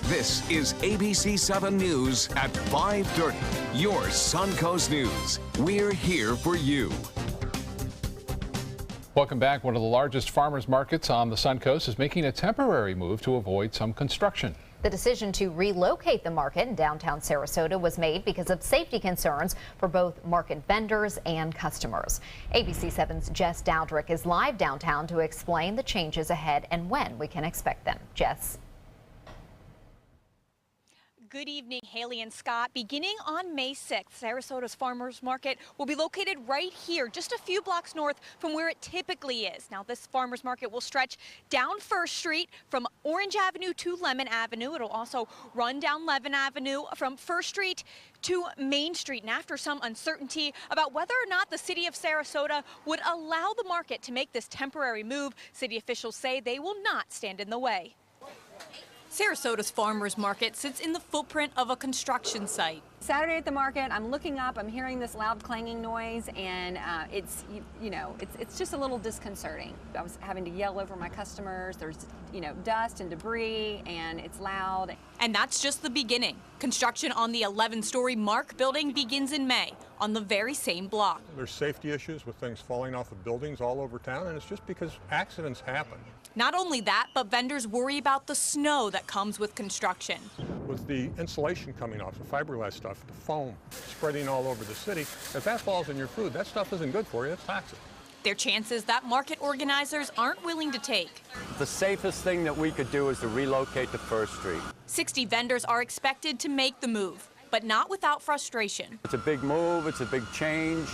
This is ABC7 News at 5:30. Your Suncoast News. We're here for you. Welcome back. One of the largest farmers markets on the Suncoast is making a temporary move to avoid some construction. The decision to relocate the market in downtown Sarasota was made because of safety concerns for both market vendors and customers. ABC7's Jess Dowdrick is live downtown to explain the changes ahead and when we can expect them. Jess. Good evening, Haley and Scott. Beginning on May 6th, Sarasota's Farmers Market will be located right here, just a few blocks north from where it typically is. Now, this Farmers Market will stretch down First Street from Orange Avenue to Lemon Avenue. It'll also run down Levin Avenue from First Street to Main Street. And after some uncertainty about whether or not the city of Sarasota would allow the market to make this temporary move, city officials say they will not stand in the way. Sarasota's Farmers Market sits in the footprint of a construction site. Saturday at the market, I'm looking up, I'm hearing this loud clanging noise, and it's just a little disconcerting. I was having to yell over my customers. There's, dust and debris, and it's loud. And that's just the beginning. Construction on the 11-story Mark building begins in May on the very same block. There's safety issues with things falling off of buildings all over town, and it's just because accidents happen. Not only that, but vendors worry about the snow that comes with construction. With the insulation coming off, the fiberglass stuff, the foam spreading all over the city, if that falls in your food, that stuff isn't good for you, it's toxic. They're chances that market organizers aren't willing to take. The safest thing that we could do is to relocate to First Street. 60 vendors are expected to make the move, but not without frustration. It's a big move, it's a big change,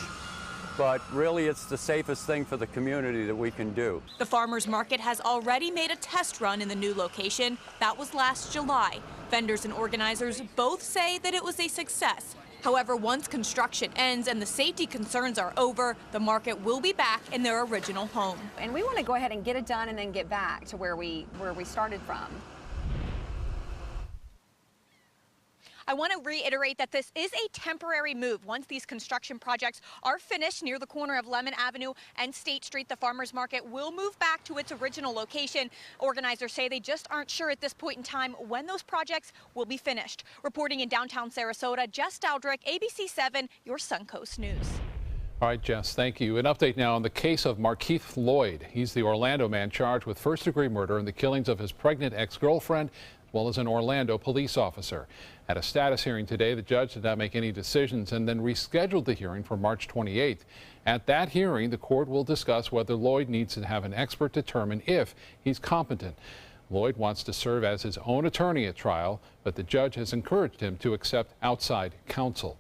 but really it's the safest thing for the community that we can do. The farmers market has already made a test run in the new location. That was last July. Vendors and organizers both say that it was a success. However, once construction ends and the safety concerns are over, the market will be back in their original home. And we want to go ahead and get it done and then get back to where we started from. I want to reiterate that this is a temporary move. Once these construction projects are finished near the corner of Lemon Avenue and State Street, the farmers market will move back to its original location. Organizers say they just aren't sure at this point in time when those projects will be finished. Reporting in downtown Sarasota, Jess Dowdrick, ABC7, your Suncoast News. All right, Jess, thank you. An update now on the case of Markeith Lloyd. He's the Orlando man charged with first-degree murder in the killings of his pregnant ex-girlfriend, as well as an Orlando police officer. At a status hearing today, the judge did not make any decisions and then rescheduled the hearing for March 28th. At that hearing, the court will discuss whether Lloyd needs to have an expert determine if he's competent. Lloyd wants to serve as his own attorney at trial, but the judge has encouraged him to accept outside counsel.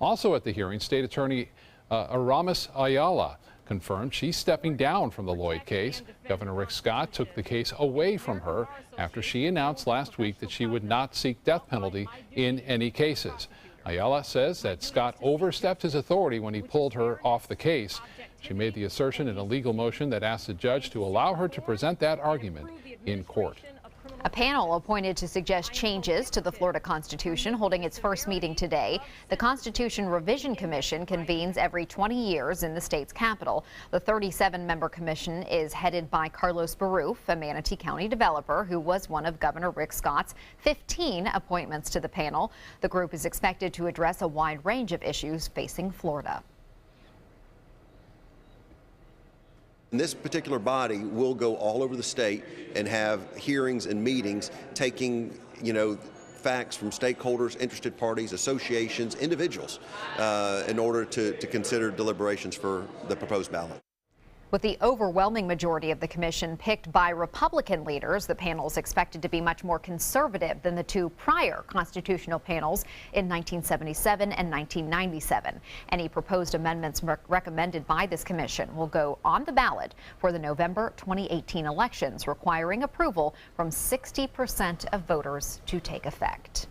Also at the hearing, State Attorney Aramis Ayala confirmed she's stepping down from the Lloyd case. Governor Rick Scott took the case away from her after she announced last week that she would not seek death penalty in any cases. Ayala says that Scott overstepped his authority when he pulled her off the case. She made the assertion in a legal motion that asked the judge to allow her to present that argument in court. A panel appointed to suggest changes to the Florida Constitution holding its first meeting today. The Constitution Revision Commission convenes every 20 years in the state's capital. The 37-member commission is headed by Carlos Baruf, a Manatee County developer who was one of Governor Rick Scott's 15 appointments to the panel. The group is expected to address a wide range of issues facing Florida. And this particular body will go all over the state and have hearings and meetings taking, facts from stakeholders, interested parties, associations, individuals, in order to consider deliberations for the proposed ballot. With the overwhelming majority of the commission picked by Republican leaders, the panel is expected to be much more conservative than the two prior constitutional panels in 1977 and 1997. Any proposed amendments recommended by this commission will go on the ballot for the November 2018 elections, requiring approval from 60% of voters to take effect.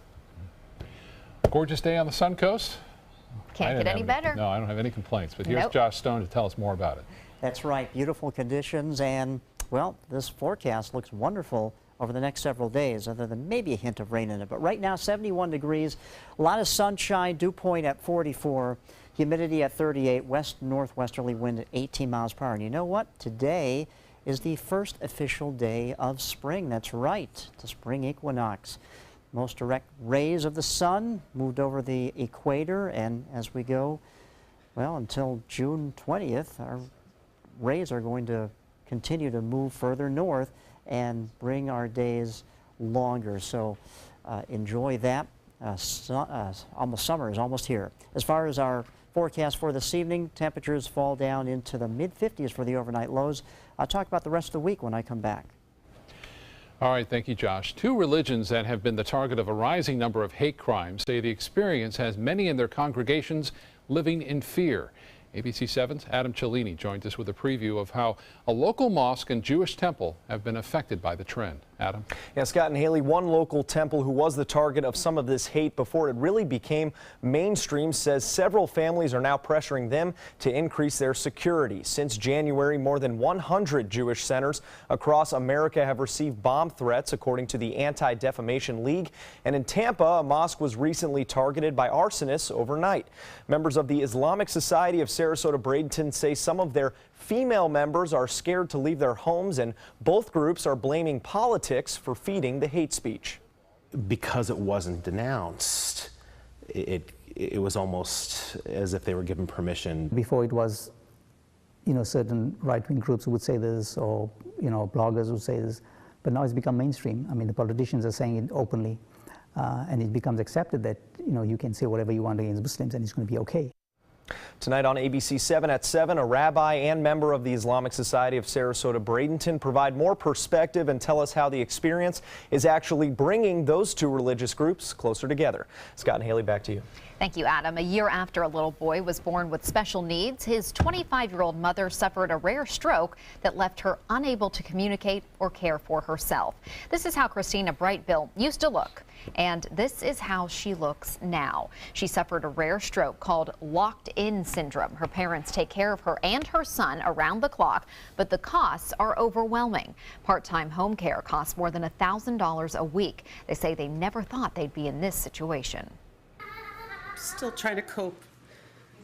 Gorgeous day on the Suncoast. Can't get any better. No, I don't have any complaints, but here's Josh Stone to tell us more about it. That's right, beautiful conditions, and well, this forecast looks wonderful over the next several days, other than maybe a hint of rain in it. But right now, 71 degrees, a lot of sunshine, dew point at 44, humidity at 38, west-northwesterly wind at 18 miles per hour. And you know what? Today is the first official day of spring. That's right, the spring equinox. most direct rays of the sun moved over the equator, and as we go, well, until June 20th, our rays are going to continue to move further north and bring our days longer. So enjoy that. Almost summer is almost here. As far as our forecast for this evening, temperatures fall down into the mid-50s for the overnight lows. I'll talk about the rest of the week when I come back. All right, thank you, Josh. Two religions that have been the target of a rising number of hate crimes say the experience has many in their congregations living in fear. ABC7's Adam Cellini joins us with a preview of how a local mosque and Jewish temple have been affected by the trend. Adam? Yeah, Scott and Haley, one local temple who was the target of some of this hate before it really became mainstream says several families are now pressuring them to increase their security. Since January, more than 100 Jewish centers across America have received bomb threats, according to the Anti-Defamation League. And in Tampa, a mosque was recently targeted by arsonists overnight. Members of the Islamic Society of Sarasota Bradenton say some of their female members are scared to leave their homes, and both groups are blaming politics for feeding the hate speech. Because it wasn't denounced, it was almost as if they were given permission. Before it was, certain right-wing groups would say this, or, bloggers would say this, but now it's become mainstream. I mean, the politicians are saying it openly, and it becomes accepted that, you can say whatever you want against Muslims and it's going to be okay. Tonight on ABC7 at 7, a rabbi and member of the Islamic Society of Sarasota Bradenton provide more perspective and tell us how the experience is actually bringing those two religious groups closer together. Scott and Haley, back to you. Thank you, Adam. A year after a little boy was born with special needs, his 25-year-old mother suffered a rare stroke that left her unable to communicate or care for herself. This is how Christina Brightbill used to look, and this is how she looks now. She suffered a rare stroke called locked-in syndrome. Her parents take care of her and her son around the clock, but the costs are overwhelming. Part-time home care costs more than $1,000 a week. They say they never thought they'd be in this situation. Still trying to cope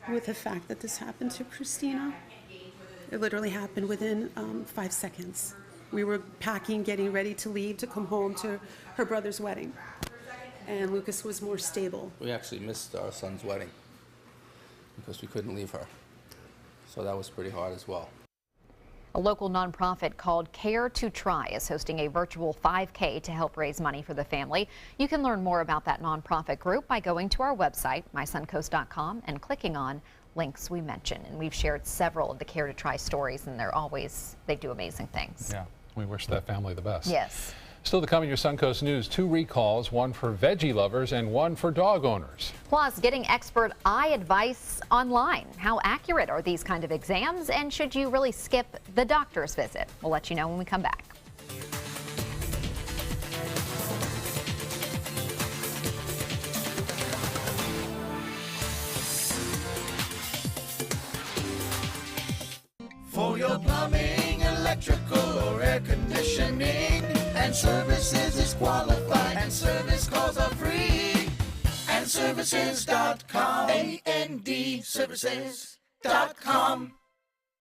with the fact that this happened to Christina. It literally happened within 5 seconds. We were packing, getting ready to leave to come home to her brother's wedding, and Lucas was more stable. We actually missed our son's wedding because we couldn't leave her, so that was pretty hard as well. A local nonprofit called Care to Try is hosting a virtual 5K to help raise money for the family. You can learn more about that nonprofit group by going to our website, mysuncoast.com, and clicking on links we mentioned. And we've shared several of the Care to Try stories, and they do amazing things. Yeah, we wish that family the best. Yes. Still to come in your Suncoast News, 2 recalls, one for veggie lovers and one for dog owners. Plus, getting expert eye advice online. How accurate are these kind of exams, and should you really skip the doctor's visit? We'll let you know when we come back. For your plumbing, electrical, or air conditioning, and services is qualified, and service calls are free. And services.com, A-N-D, services.com.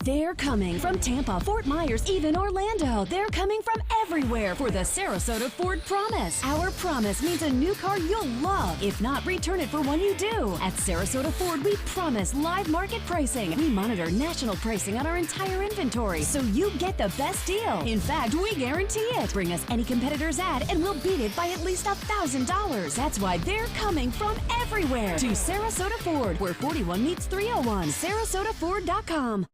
They're coming from Tampa, Fort Myers, even Orlando. They're coming from everywhere for the Sarasota Ford Promise. Our promise means a new car you'll love. If not, return it for one you do. At Sarasota Ford, we promise live market pricing. We monitor national pricing on our entire inventory, so you get the best deal. In fact, we guarantee it. Bring us any competitor's ad, and we'll beat it by at least $1,000. That's why they're coming from everywhere to Sarasota Ford, where 41 meets 301. SarasotaFord.com.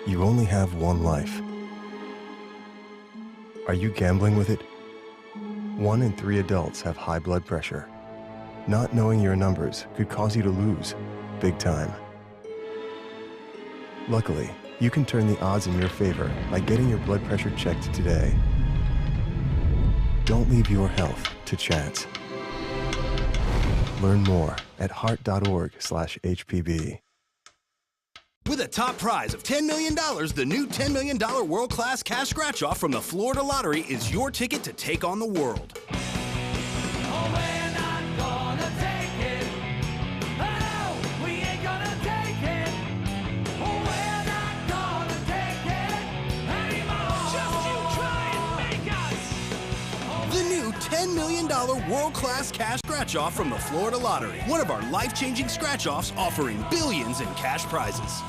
You only have one life. Are you gambling with it? 1 in 3 adults have high blood pressure. Not knowing your numbers could cause you to lose, big time. Luckily, you can turn the odds in your favor by getting your blood pressure checked today. Don't leave your health to chance. Learn more at heart.org/HPB. With a top prize of $10 million, the new $10 million world-class cash scratch-off from the Florida Lottery is your ticket to take on the world. $10 million world-class cash scratch-off from the Florida Lottery. One of our life-changing scratch-offs offering billions in cash prizes.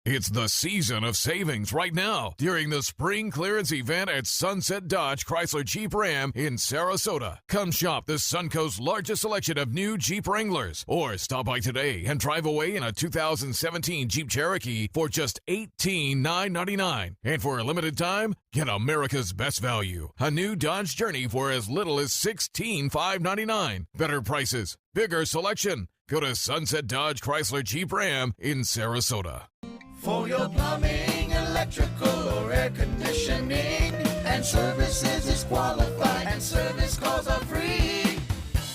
It's the season of savings right now during the spring clearance event at Sunset Dodge Chrysler Jeep Ram in Sarasota. Come shop the Suncoast's largest selection of new Jeep Wranglers, or stop by today and drive away in a 2017 Jeep Cherokee for just $18,999. And for a limited time, get America's best value, a new Dodge Journey for as little as $16,599. Better prices, bigger selection. Go to Sunset Dodge Chrysler Jeep Ram in Sarasota. For your plumbing, electrical, or air conditioning, and services is qualified, and service calls are free.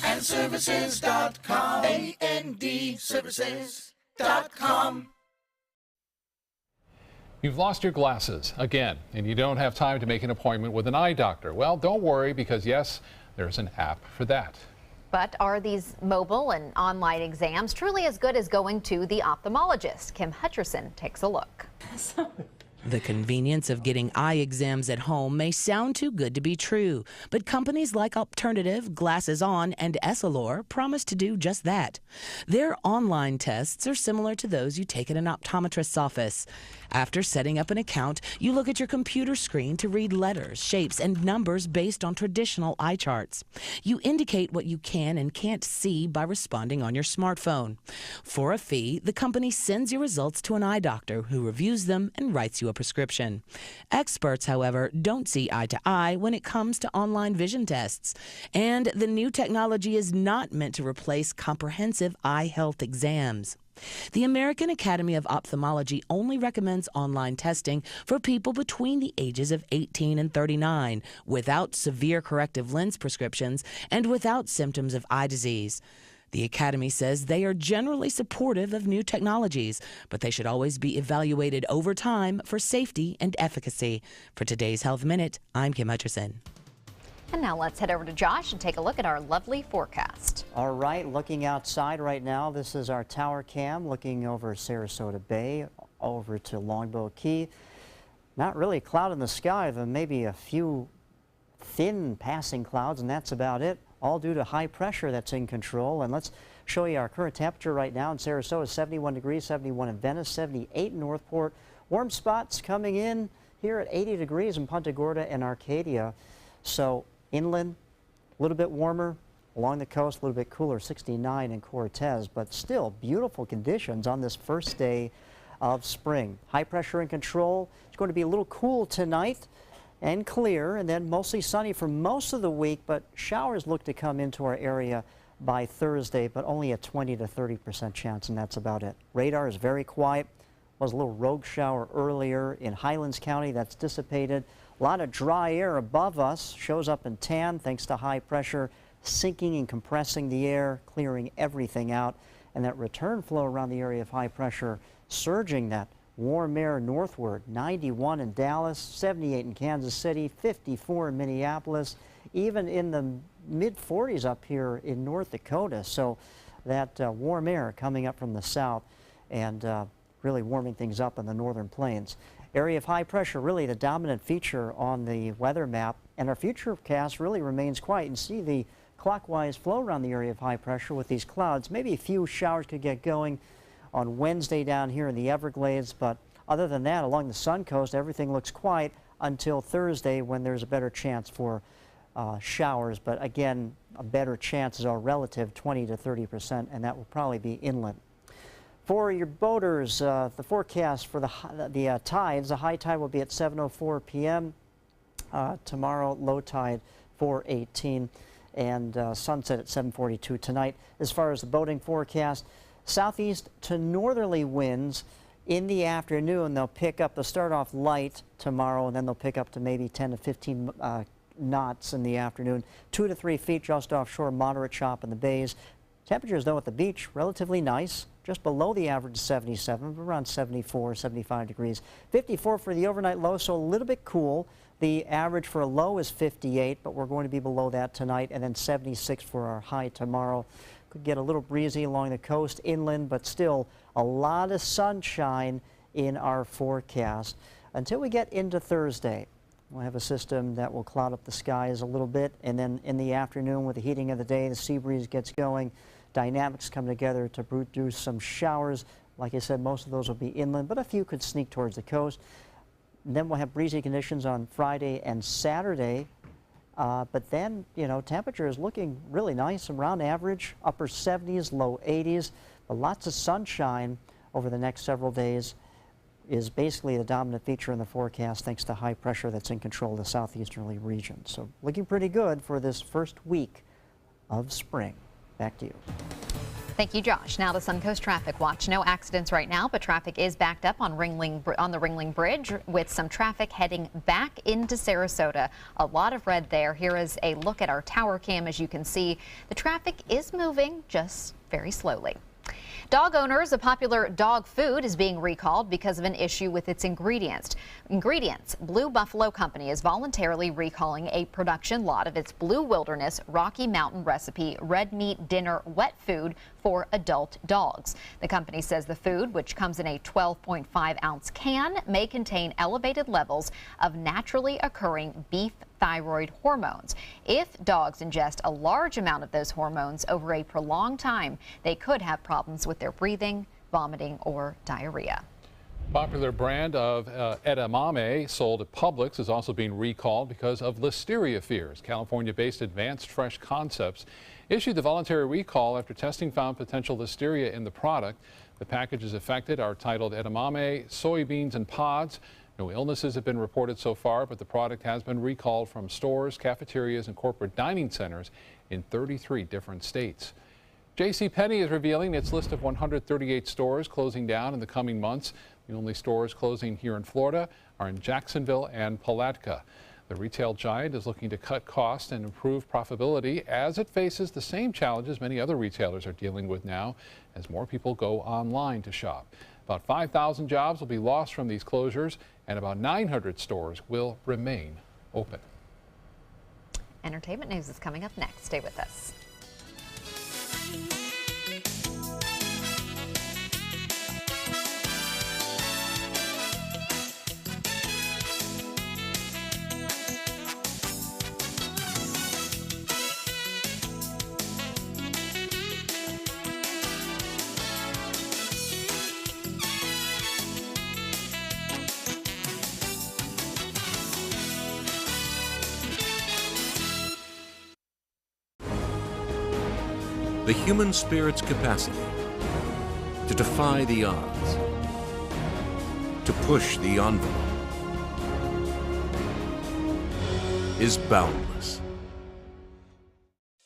AndServices.com. AndServices.com. You've lost your glasses again, and you don't have time to make an appointment with an eye doctor. Well, don't worry, because yes, there's an app for that. But are these mobile and online exams truly as good as going to the ophthalmologist? Kim Hutcherson takes a look. The convenience of getting eye exams at home may sound too good to be true, but companies like Alternative, Glasses On, and Essilor promise to do just that. Their online tests are similar to those you take at an optometrist's office. After setting up an account, you look at your computer screen to read letters, shapes, and numbers based on traditional eye charts. You indicate what you can and can't see by responding on your smartphone. For a fee, the company sends your results to an eye doctor who reviews them and writes you a prescription. Experts, however, don't see eye to eye when it comes to online vision tests. And the new technology is not meant to replace comprehensive eye health exams. The American Academy of Ophthalmology only recommends online testing for people between the ages of 18 and 39, without severe corrective lens prescriptions and without symptoms of eye disease. The Academy says they are generally supportive of new technologies, but they should always be evaluated over time for safety and efficacy. For today's Health Minute, I'm Kim Hutcherson. And now let's head over to Josh and take a look at our lovely forecast. All right, looking outside right now, this is our tower cam looking over Sarasota Bay, over to Longboat Key. Not really a cloud in the sky, but maybe a few thin passing clouds, and that's about it, all due to high pressure that's in control. And let's show you our current temperature right now in Sarasota, 71 degrees, 71 in Venice, 78 in Northport. Warm spots coming in here at 80 degrees in Punta Gorda and Arcadia. So inland, a little bit warmer. Along the coast, a little bit cooler, 69 in Cortez, but still beautiful conditions on this first day of spring. High pressure in control. It's going to be a little cool tonight and clear, and then mostly sunny for most of the week, but showers look to come into our area by Thursday, but only a 20 to 30% chance, and that's about it. Radar is very quiet. Was a little rogue shower earlier in Highlands County. That's dissipated. A lot of dry air above us, shows up in tan thanks to high pressure sinking and compressing the air, clearing everything out, and that return flow around the area of high pressure surging that warm air northward. 91 in Dallas, 78 in Kansas City, 54 in Minneapolis, even in the mid-40s up here in North Dakota. So that warm air coming up from the south and really warming things up in the northern plains. Area of high pressure, really the dominant feature on the weather map, and our future forecast really remains quiet. And see the clockwise flow around the area of high pressure with these clouds. Maybe a few showers could get going on Wednesday down here in the Everglades, but other than that, along the Sun Coast, everything looks quiet until Thursday when there's a better chance for showers. But again, a better chance is our relative 20 to 30%, and that will probably be inland. For your boaters, the forecast for the tides, the high tide will be at 7:04 p.m. Tomorrow, low tide 4:18, and sunset at 7:42 tonight. As far as the boating forecast, southeast to northerly winds in the afternoon. They'll pick up, they'll start off light tomorrow, and then they'll pick up to maybe 10 to 15 knots in the afternoon. 2 to 3 feet just offshore, moderate chop in the bays. Temperatures, though, at the beach, relatively nice. Just below the average 77, around 74, 75 degrees. 54 for the overnight low, so a little bit cool. The average for a low is 58, but we're going to be below that tonight, and then 76 for our high tomorrow. Could get a little breezy along the coast, inland, but still a lot of sunshine in our forecast. Until we get into Thursday, we'll have a system that will cloud up the skies a little bit, and then in the afternoon with the heating of the day, the sea breeze gets going. Dynamics come together to produce some showers. Like I said, most of those will be inland, but a few could sneak towards the coast. And then we'll have breezy conditions on Friday and Saturday. But then, you know, temperature is looking really nice, around average, upper 70s, low 80s. But lots of sunshine over the next several days is basically the dominant feature in the forecast, thanks to high pressure that's in control of the southeasterly region. So looking pretty good for this first week of spring. Back to you. Thank you, Josh. Now the Suncoast Traffic Watch. No accidents right now, but traffic is backed up on the Ringling Bridge with some traffic heading back into Sarasota. A lot of red there. Here is a look at our tower cam. As you can see, the traffic is moving just very slowly. Dog owners, a popular dog food is being recalled because of an issue with its ingredients. Blue Buffalo Company is voluntarily recalling a production lot of its Blue Wilderness Rocky Mountain recipe red meat dinner wet food for adult dogs. The company says the food, which comes in a 12.5-ounce can, may contain elevated levels of naturally occurring beef thyroid hormones. If dogs ingest a large amount of those hormones over a prolonged time, they could have problems with their breathing, vomiting, or diarrhea. Popular brand of edamame sold at Publix is also being recalled because of listeria fears. California-based Advanced Fresh Concepts issued the voluntary recall after testing found potential listeria in the product. The packages affected are titled edamame, soybeans, and pods. No illnesses have been reported so far, but the product has been recalled from stores, cafeterias, and corporate dining centers in 33 different states. JCPenney is revealing its list of 138 stores closing down in the coming months. The only stores closing here in Florida are in Jacksonville and Palatka. The retail giant is looking to cut costs and improve profitability as it faces the same challenges many other retailers are dealing with now as more people go online to shop. About 5,000 jobs will be lost from these closures, and about 900 stores will remain open. Entertainment news is coming up next. Stay with us. The human spirit's capacity to defy the odds, to push the envelope, is boundless.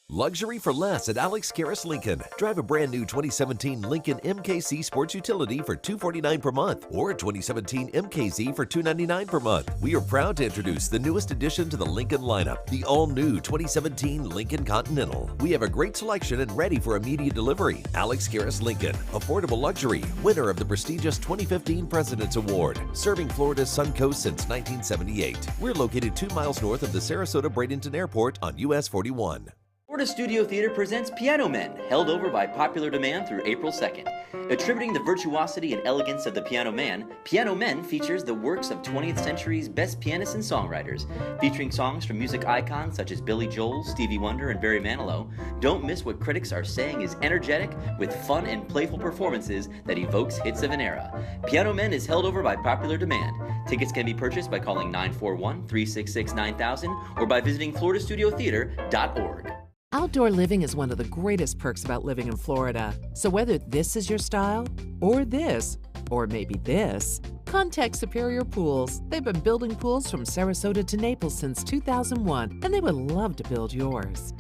Luxury for less at Alex Karras Lincoln. Drive a brand new 2017 Lincoln MKZ Sports Utility for $249 per month or a 2017 MKZ for $299 per month. We are proud to introduce the newest addition to the Lincoln lineup, the all-new 2017 Lincoln Continental. We have a great selection and ready for immediate delivery. Alex Karras Lincoln, affordable luxury, winner of the prestigious 2015 President's Award, serving Florida's Suncoast since 1978. We're located 2 miles north of the Sarasota-Bradenton Airport on US 41. Florida Studio Theater presents Piano Men, held over by popular demand through April 2nd. Attributing the virtuosity and elegance of the Piano Man, Piano Men features the works of 20th century's best pianists and songwriters. Featuring songs from music icons such as Billy Joel, Stevie Wonder, and Barry Manilow, don't miss what critics are saying is energetic with fun and playful performances that evokes hits of an era. Piano Men is held over by popular demand. Tickets can be purchased by calling 941-366-9000 or by visiting floridastudio.theater.org. Outdoor living is one of the greatest perks about living in Florida. So whether this is your style, or this, or maybe this, contact Superior Pools. They've been building pools from Sarasota to Naples since 2001, and they would love to build yours.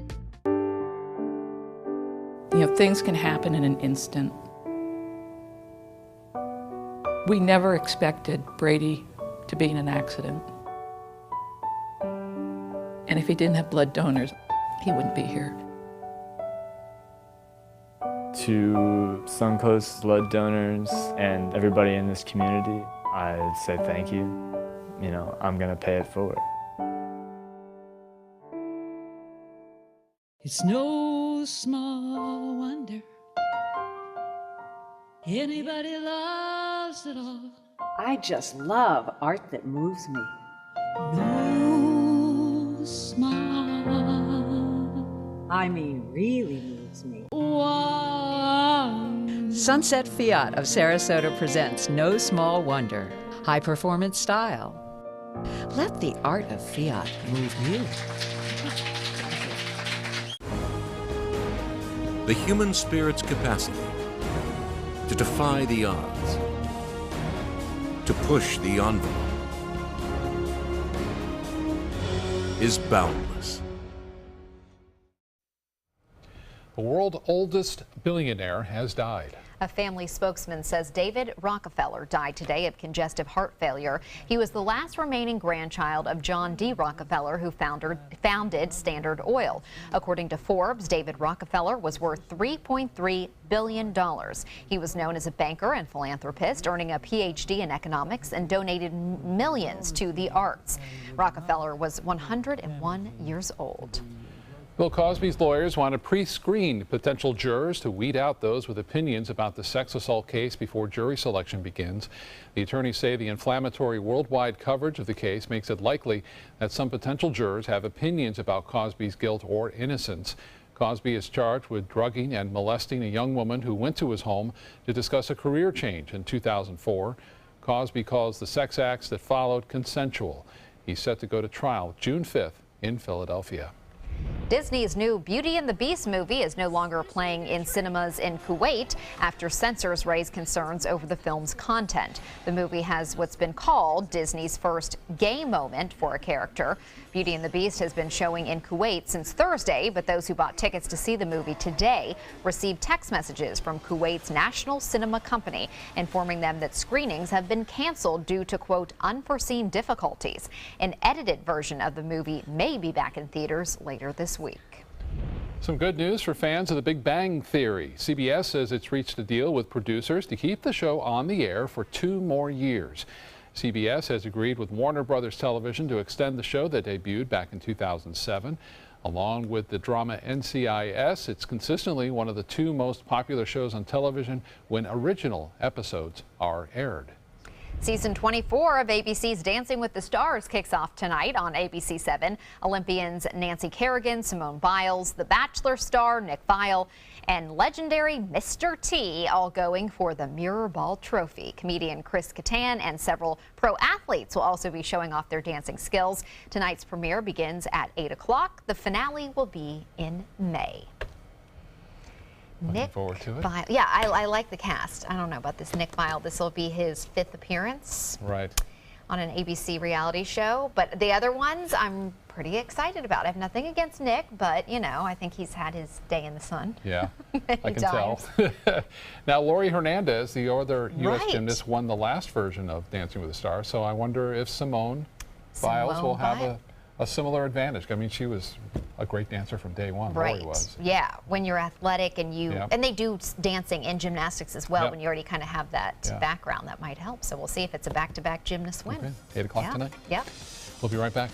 You know, things can happen in an instant. We never expected Brady to be in an accident. And And if he didn't have blood donors, he wouldn't be here. To Suncoast blood donors and everybody in this community, I'd say thank you. You know, I'm gonna pay it forward. It's no small wonder anybody loves it all. I just love art that moves me. No small, I mean, really moves me. wonder. Sunset Fiat of Sarasota presents No Small Wonder. High performance style. Let the art of Fiat move you. The human spirit's capacity to defy the odds, to push the envelope, is boundless. The world's oldest billionaire has died. A family spokesman says David Rockefeller died today of congestive heart failure. He was the last remaining grandchild of John D. Rockefeller, who founded Standard Oil. According to Forbes, David Rockefeller was worth $3.3 billion. He was known as a banker and philanthropist, earning a PhD in economics and donated millions to the arts. Rockefeller was 101 years old. Bill Cosby's lawyers want to pre-screen potential jurors to weed out those with opinions about the sex assault case before jury selection begins. The attorneys say the inflammatory worldwide coverage of the case makes it likely that some potential jurors have opinions about Cosby's guilt or innocence. Cosby is charged with drugging and molesting a young woman who went to his home to discuss a career change in 2004. Cosby calls the sex acts that followed consensual. He's set to go to trial June 5th in Philadelphia. Disney's new Beauty and the Beast movie is no longer playing in cinemas in Kuwait after censors raised concerns over the film's content. The movie has what's been called Disney's first gay moment for a character. Beauty and the Beast has been showing in Kuwait since Thursday, but those who bought tickets to see the movie today received text messages from Kuwait's national cinema company informing them that screenings have been canceled due to, quote, unforeseen difficulties. An edited version of the movie may be back in theaters later this week. Some good news for fans of The Big Bang Theory. CBS says it's reached a deal with producers to keep the show on the air for 2 more years. CBS has agreed with Warner Brothers Television to extend the show that debuted back in 2007. Along with the drama NCIS, it's consistently one of the 2 most popular shows on television when original episodes are aired. Season 24 of ABC's Dancing with the Stars kicks off tonight on ABC7. Olympians Nancy Kerrigan, Simone Biles, The Bachelor star Nick Viall, and legendary Mr. T all going for the Mirror Ball Trophy. Comedian Chris Kattan and several pro athletes will also be showing off their dancing skills. Tonight's premiere begins at 8 o'clock. The finale will be in May. Looking forward to it. Viall, yeah, I like the cast. I don't know about this Nick Viall. This will be his 5th appearance on an ABC reality show. But the other ones I'm pretty excited about. I have nothing against Nick, but, you know, I think he's had his day in the sun. Yeah, I can tell. Now, Lori Hernandez, the other U.S. gymnast, won the last version of Dancing with the Stars. So I wonder if Simone Biles will have a similar advantage. I mean, she was a great dancer from day one. Lori was. Yeah, when you're athletic and and they do dancing and gymnastics as well. When you already kind of have that background, that might help. So we'll see if it's a back-to-back gymnast win. Okay. 8 o'clock tonight. Yep. We'll be right back.